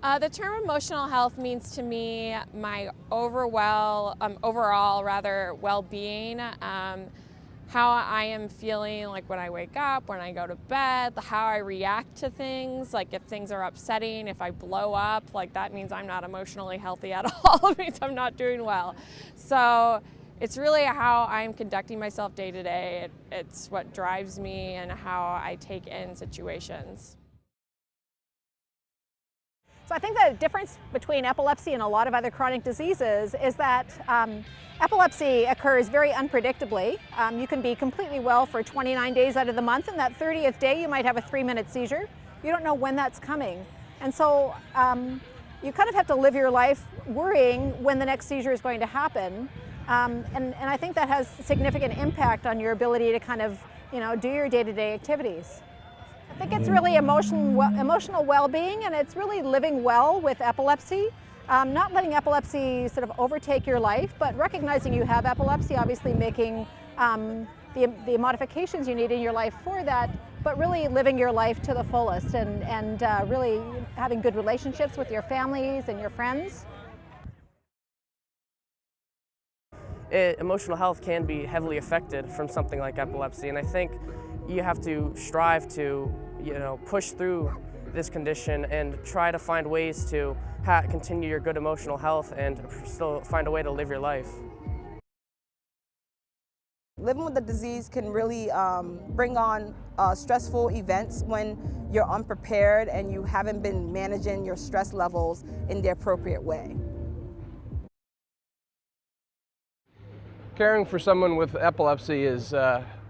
The term emotional health means to me my overall well-being, how I am feeling like when I wake up, when I go to bed, how I react to things, like if things are upsetting, if I blow up, like that means I'm not emotionally healthy at all. It means I'm not doing well. So it's really how I'm conducting myself day to day. It's what drives me and how I take in situations. So I think the difference between epilepsy and a lot of other chronic diseases is that epilepsy occurs very unpredictably. You can be completely well for 29 days out of the month, and that 30th day you might have a 3-minute seizure. You don't know when that's coming. And so you kind of have to live your life worrying when the next seizure is going to happen. And I think that has significant impact on your ability to kind of, do your day-to-day activities. I think it's really emotional well-being, and it's really living well with epilepsy. Not letting epilepsy sort of overtake your life, but recognizing you have epilepsy, obviously making the modifications you need in your life for that, but really living your life to the fullest and really having good relationships with your families and your friends. Emotional health can be heavily affected from something like epilepsy, and I think you have to strive to, push through this condition and try to find ways to continue your good emotional health and still find a way to live your life. Living with the disease can really bring on stressful events when you're unprepared and you haven't been managing your stress levels in the appropriate way. Caring for someone with epilepsy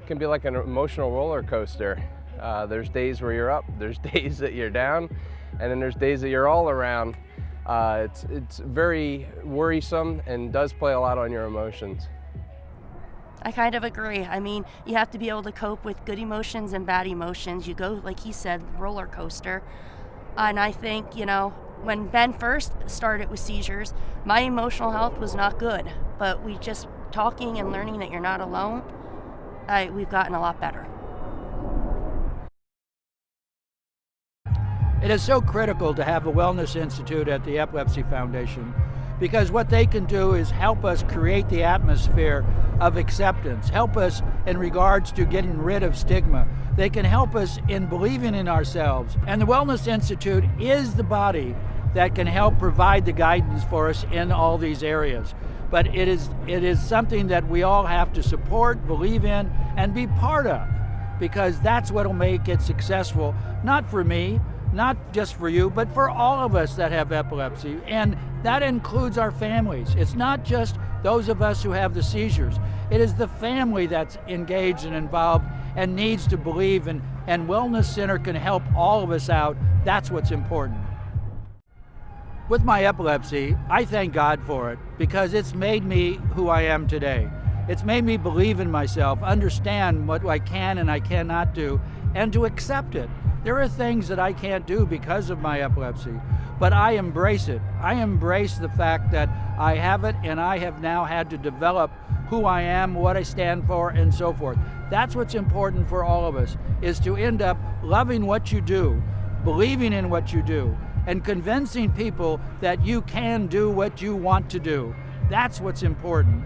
can be like an emotional roller coaster. There's days where you're up, there's days that you're down, and then there's days that you're all around. It's very worrisome and does play a lot on your emotions. I kind of agree. I mean, you have to be able to cope with good emotions and bad emotions. You go, like he said, roller coaster. And I think, when Ben first started with seizures, my emotional health was not good, but we just talking and learning that you're not alone, we've gotten a lot better. It is so critical to have a wellness institute at the Epilepsy Foundation, because what they can do is help us create the atmosphere of acceptance, help us in regards to getting rid of stigma. They can help us in believing in ourselves. And the Wellness Institute is the body that can help provide the guidance for us in all these areas. But it is something that we all have to support, believe in, and be part of, because that's what will make it successful, not for me, not just for you, but for all of us that have epilepsy. And that includes our families. It's not just those of us who have the seizures. It is the family that's engaged and involved and needs to believe, and Wellness Center can help all of us out. That's what's important. With my epilepsy, I thank God for it, because it's made me who I am today. It's made me believe in myself, understand what I can and I cannot do, and to accept it. There are things that I can't do because of my epilepsy, but I embrace it. I embrace the fact that I have it, and I have now had to develop who I am, what I stand for, and so forth. That's what's important for all of us, is to end up loving what you do, believing in what you do, and convincing people that you can do what you want to do. That's what's important.